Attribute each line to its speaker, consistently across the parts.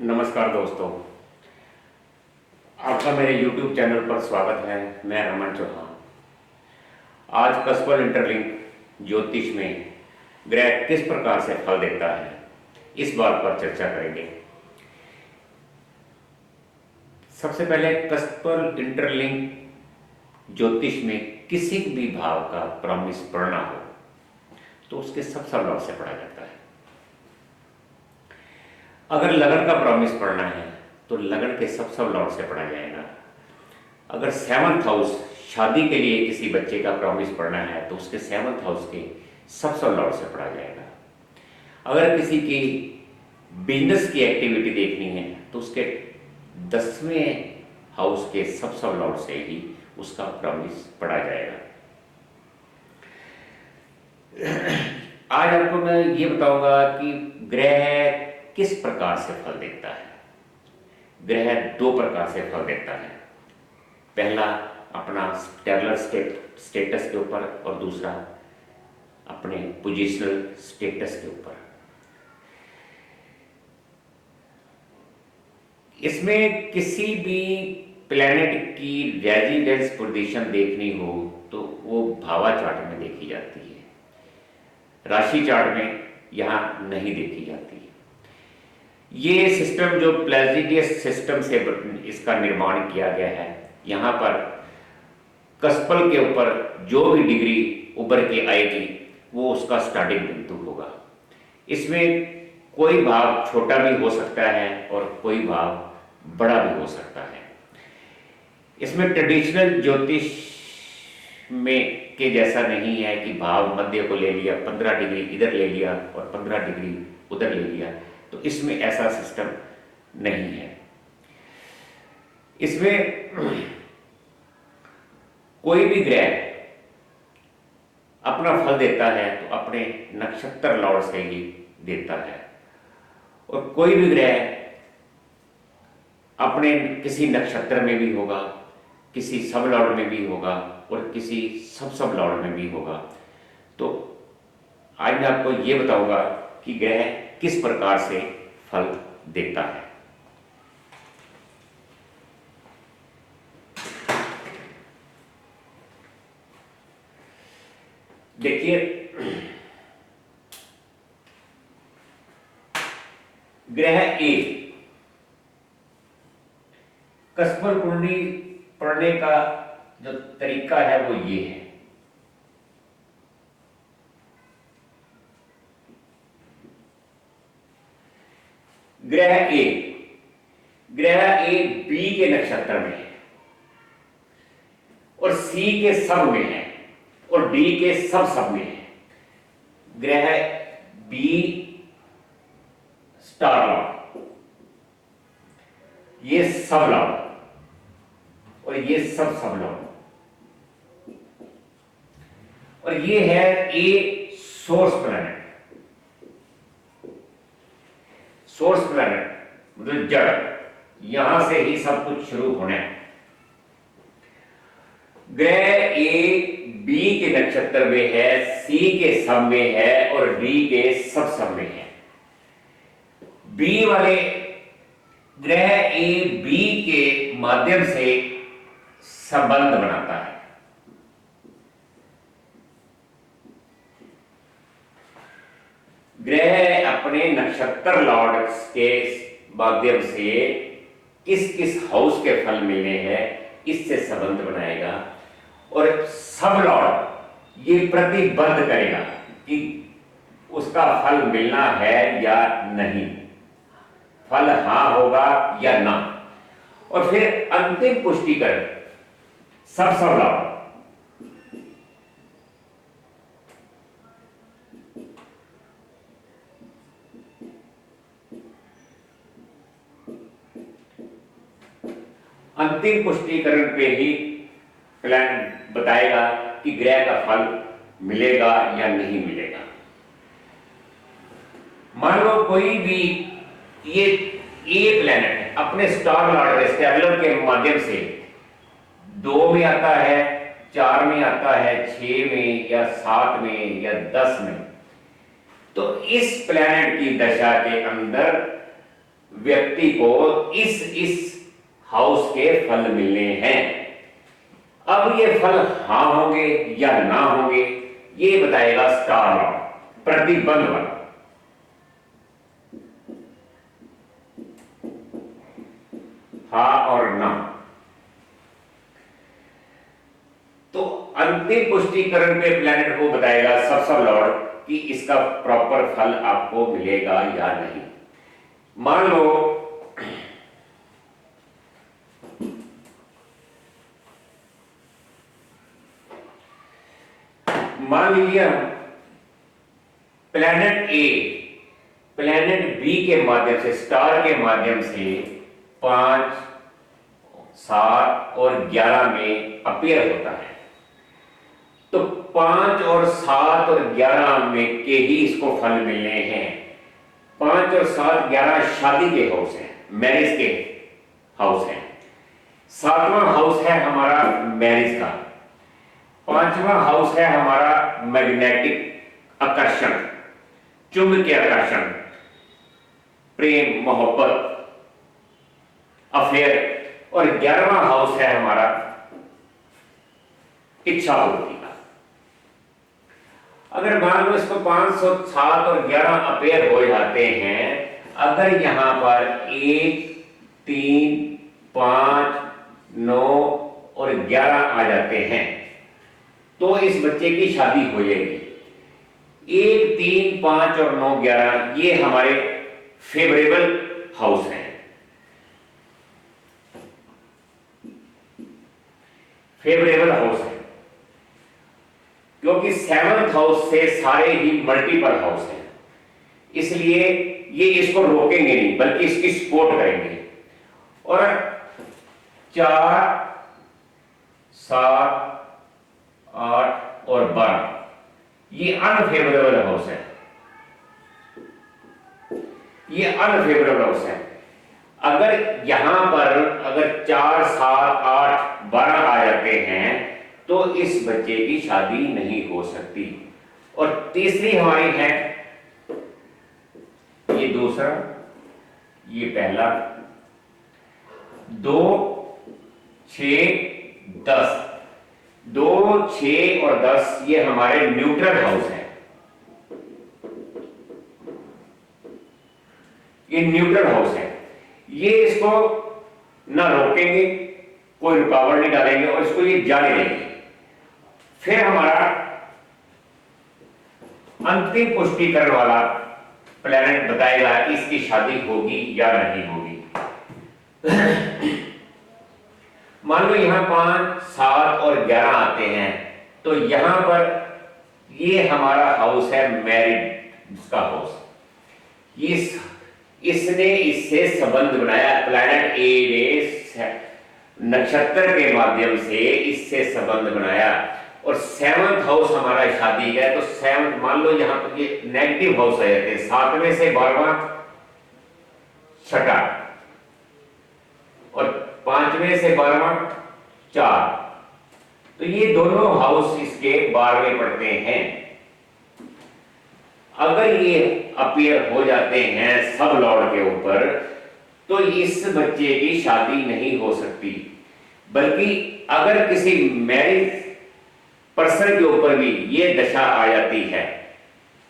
Speaker 1: नमस्कार दोस्तों, आपका मेरे YouTube चैनल पर स्वागत है। मैं रमन चौहान। आज कस्पल इंटरलिंक ज्योतिष में ग्रह किस प्रकार से फल देता है, इस बात पर चर्चा करेंगे। सबसे पहले कस्पल इंटरलिंक ज्योतिष में किसी भी भाव का प्रॉमिस पढ़ना हो तो उसके सब लॉ से पढ़ा जाता है। अगर लगन का प्रॉमिस पढ़ना है तो लगन के सब लॉर्ड से पढ़ा जाएगा। अगर 7th हाउस शादी के लिए किसी बच्चे का प्रॉमिस पढ़ना है तो उसके 7th हाउस के सब लॉर्ड से पढ़ा जाएगा। अगर किसी की बिजनेस की एक्टिविटी देखनी है तो उसके 10वें हाउस के सब लॉर्ड से ही उसका प्रॉमिस पढ़ा जाएगा। आज आपको मैं ये बताऊंगा कि ग्रह किस प्रकार से फल देता है। ग्रह दो प्रकार से फल देता है। पहला अपना स्टेलर स्टेटस के ऊपर और दूसरा अपने पोजिशनल स्टेटस के ऊपर। इसमें किसी भी प्लैनेट की रेजिडेंस पोजीशन देखनी हो तो वो भावा चार्ट में देखी जाती है, राशि चार्ट में यहां नहीं देखी जाती। ये सिस्टम जो प्लेजिडियस सिस्टम से इसका निर्माण किया गया है, यहाँ पर कस्पल के ऊपर जो भी डिग्री उभर के आएगी वो उसका स्टार्टिंग बिंदु होगा। इसमें कोई भाव छोटा भी हो सकता है और कोई भाव बड़ा भी हो सकता है। इसमें ट्रेडिशनल ज्योतिष में के जैसा नहीं है कि भाव मध्य को ले लिया, 15 डिग्री इधर ले लिया और 15 डिग्री उधर ले लिया, तो इसमें ऐसा सिस्टम नहीं है। इसमें कोई भी ग्रह अपना फल देता है तो अपने नक्षत्र लॉर्ड से ही देता है, और कोई भी ग्रह अपने किसी नक्षत्र में भी होगा, किसी सब लॉर्ड में भी होगा और किसी सब लॉर्ड में भी होगा। तो आज मैं आपको ये बताऊंगा कि ग्रह किस प्रकार से फल देता है। देखिए, ग्रह ए कस्पल कुंडली पढ़ने का जो तरीका है वो ये है। ग्रह ए बी के नक्षत्र में है और सी के सब में है और डी के सब में है। ग्रह बी स्टार लॉर्ड, ये सब लॉर्ड और ये सब लॉर्ड, और ये है a source planet. Source planet मतलब जड़, यहां से ही सब कुछ शुरू होना है। ग्रह ए बी के नक्षत्र में है, सी के सब में है और डी के सब में है। बी वाले ग्रह ए बी के माध्यम से संबंध बनाता है। ग्रह अपने नक्षत्र लॉर्ड के माध्यम से किस किस हाउस के फल मिलने हैं इससे संबंध बनाएगा, और सब लॉर्ड ये प्रतिबद्ध करेगा कि उसका फल मिलना है या नहीं, फल हां होगा या ना, और फिर अंतिम पुष्टि कर सब लॉर्ड। अंतिम पुष्टिकरण पे ही प्लान बताएगा कि ग्रह का फल मिलेगा या नहीं मिलेगा। मान लो कोई भी ये प्लैनेट अपने स्टार लॉर्ड स्टेलर के माध्यम से 2 में आता है, 4 में आता है, 6 में या 7 में या 10 में, तो इस प्लैनेट की दशा के अंदर व्यक्ति को इस हाउस के फल मिलने हैं। अब ये फल हाँ होंगे या ना होंगे, ये बताएगा स्टार लॉ, प्रतिबंध वाला। हाँ और ना। तो अंतिम पुष्टिकरण पे प्लैनेट को बताएगा सब लॉर्ड कि इसका प्रॉपर फल आपको मिलेगा या नहीं। मान लो मान लीजिए प्लैनेट ए प्लैनेट बी के माध्यम से, स्टार के माध्यम से 5, 7 और 11 में अपीयर होता है। तो 5 और 7 और 11 में के ही इसको फल मिलने हैं। 5 और 7, 11 शादी के हाउस हैं, मैरिज के हाउस हैं। 7वां हाउस है हमारा मैरिज का। 5वां हाउस है हमारा मैग्नेटिक आकर्षण, चुंबकीय आकर्षण, प्रेम, मोहब्बत, अफेयर। और 11वां हाउस है हमारा इच्छा पूर्ति का। अगर मान लो इसको 5, 7 और 11 अपेयर हो जाते हैं, अगर यहां पर 1, 3, 5, 9 और 11 आ जाते हैं तो इस बच्चे की शादी हो जाएगी। 1, 3, 5 और 9, 11 ये हमारे फेवरेबल हाउस हैं, फेवरेबल हाउस है, क्योंकि 7th हाउस से सारे ही मल्टीपल हाउस हैं। इसलिए ये इसको रोकेंगे नहीं बल्कि इसकी सपोर्ट करेंगे। और 4, 7, 8 और 12 ये अनफेवरेबल हाउस है, ये अनफेवरेबल हाउस है। अगर यहां पर अगर 4, 7, 8, 12 आ जाते हैं तो इस बच्चे की शादी नहीं हो सकती। और तीसरी हमारी है, ये दूसरा, ये पहला, 2, 6, 10। 2, 6 और 10 ये हमारे न्यूट्रल हाउस है, ये न्यूट्रल हाउस है। ये इसको ना रोकेंगे, कोई रुकावट नहीं डालेंगे और इसको ये जाने देंगे। फिर हमारा अंतिम पुष्टिकरण वाला प्लैनेट बताएगा कि इसकी शादी होगी या नहीं होगी। मान लो यहां 5, 7 और 11 आते हैं तो यहां पर ये हमारा हाउस है मैरिड का हाउस। इसने इससे संबंध बनाया, प्लैनेट ए ने नक्षत्र के माध्यम से इससे संबंध बनाया। और 7th हाउस हमारा शादी का है, तो 7 मान लो यहां पर ये नेगेटिव हाउस आ जाते हैं, 7वें से 12वां छठा और 5वें से 12वां 4। तो ये दोनों हाउस इसके 12वें पड़ते हैं। अगर ये अपीयर हो जाते हैं सब लॉर्ड के ऊपर तो इस बच्चे की शादी नहीं हो सकती, बल्कि अगर किसी मैरिज पर्सन के ऊपर भी ये दशा आ जाती है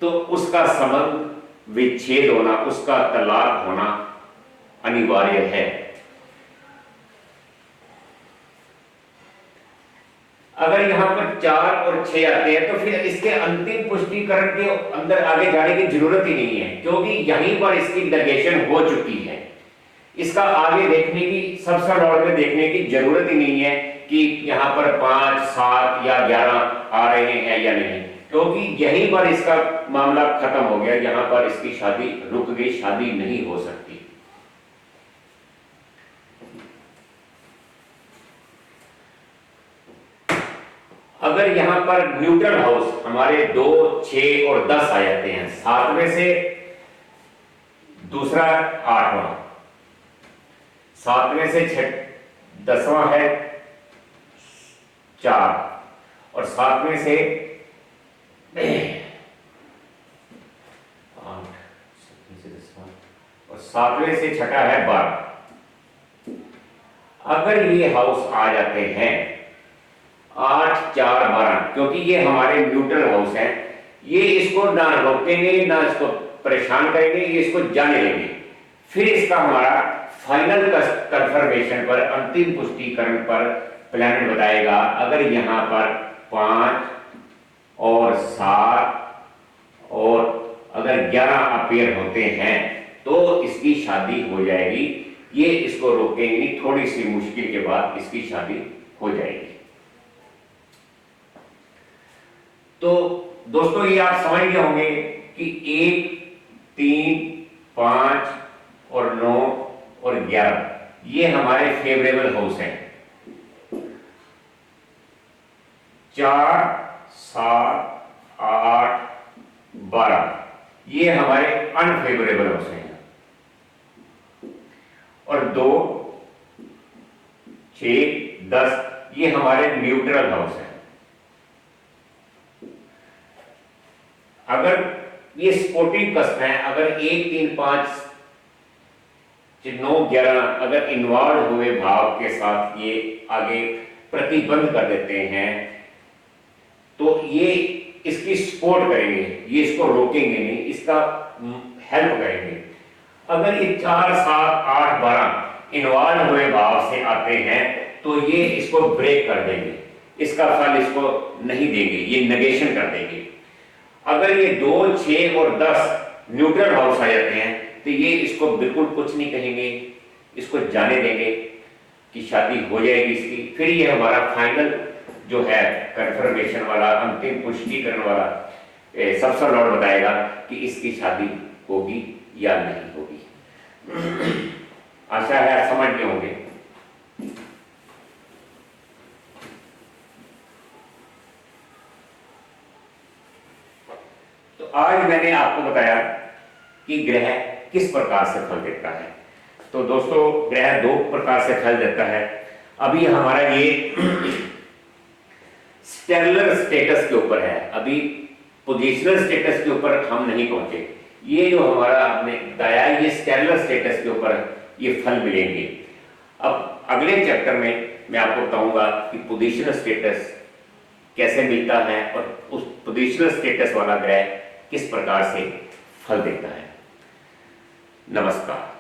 Speaker 1: तो उसका संबंध विच्छेद होना, उसका तलाक होना अनिवार्य है। अगर यहां पर 4 और 6 आते हैं तो फिर इसके अंतिम पुष्टिकरण के अंदर आगे जाने की जरूरत ही नहीं है, क्योंकि यहीं पर इसकी नेगेशन हो चुकी है। इसका आगे देखने की, सबसे लॉर्ड में देखने की जरूरत ही नहीं है कि यहां पर 5, 7 या 11 आ रहे हैं या नहीं, क्योंकि यहीं पर इसका मामला खत्म हो गया। यहां पर इसकी शादी रुक गई, शादी नहीं हो सकती। अगर यहां पर न्यूट्रल हाउस हमारे 2, 6 और 10 आ जाते हैं, 7वें से दूसरा 8वां, 7वें से 10वां है 4 और 7वें से 8, 7वें से 10वां और 7वें से छठा है 12। अगर ये हाउस आ जाते हैं 8, 4, 12, क्योंकि ये हमारे न्यूट्रल हाउस हैं, ये इसको ना रोकेंगे ना इसको परेशान करेंगे, ये इसको जाने देंगे। फिर इसका हमारा फाइनल कंफर्मेशन पर, अंतिम पुष्टिकरण पर प्लैनेट बताएगा। अगर यहां पर 5 और 7 और अगर 11 अपीयर होते हैं तो इसकी शादी हो जाएगी। ये इसको रोकेंगे, थोड़ी सी मुश्किल के बाद इसकी शादी हो जाएगी। तो दोस्तों ये आप समझ गए होंगे कि 1, 3, 5 और 9 और 11 ये हमारे फेवरेबल हाउस हैं। 4, 7, 8, 12 ये हमारे अनफेवरेबल हाउस हैं। और 2, 6, 10 ये हमारे न्यूट्रल हाउस हैं। अगर ये सपोर्टिव कस्प है, अगर 1, 3, 5, 9, 11 अगर इन्वॉल्व हुए भाव के साथ ये आगे प्रतिबंध कर देते हैं तो ये इसकी सपोर्ट करेंगे, ये इसको रोकेंगे नहीं, इसका हेल्प करेंगे। अगर ये 4, 7, 8, 12 इन्वॉल्व हुए भाव से आते हैं तो ये इसको ब्रेक कर देंगे, इसका फल इसको नहीं देंगे, ये नेगेशन कर देंगे। अगर ये 2, 6 और 10 न्यूट्रल हाउस आ जाते हैं तो ये इसको बिल्कुल कुछ नहीं कहेंगे, इसको जाने देंगे कि शादी हो जाएगी इसकी। फिर ये हमारा फाइनल जो है कंफर्मेशन वाला, अंतिम पुष्टिकरण वाला सबसे लॉर्ड बताएगा कि इसकी शादी होगी या नहीं होगी। आशा है आप समझ गए होंगे। तो आज मैंने आपको बताया कि ग्रह किस प्रकार से फल देता है। तो दोस्तों ग्रह 2 प्रकार से फल देता है। अभी हमारा ये स्टेलर स्टेटस के ऊपर है, अभी पोजिशनल स्टेटस के ऊपर हम नहीं पहुंचे। ये जो हमारा हमने बताया ये स्टेलर स्टेटस के ऊपर ये फल मिलेंगे। अब अगले चैप्टर में मैं आपको बताऊंगा कि पोजिशनल स्टेटस कैसे मिलता है और उस पोजिशनल स्टेटस वाला ग्रह किस प्रकार से फल देता है। नमस्कार।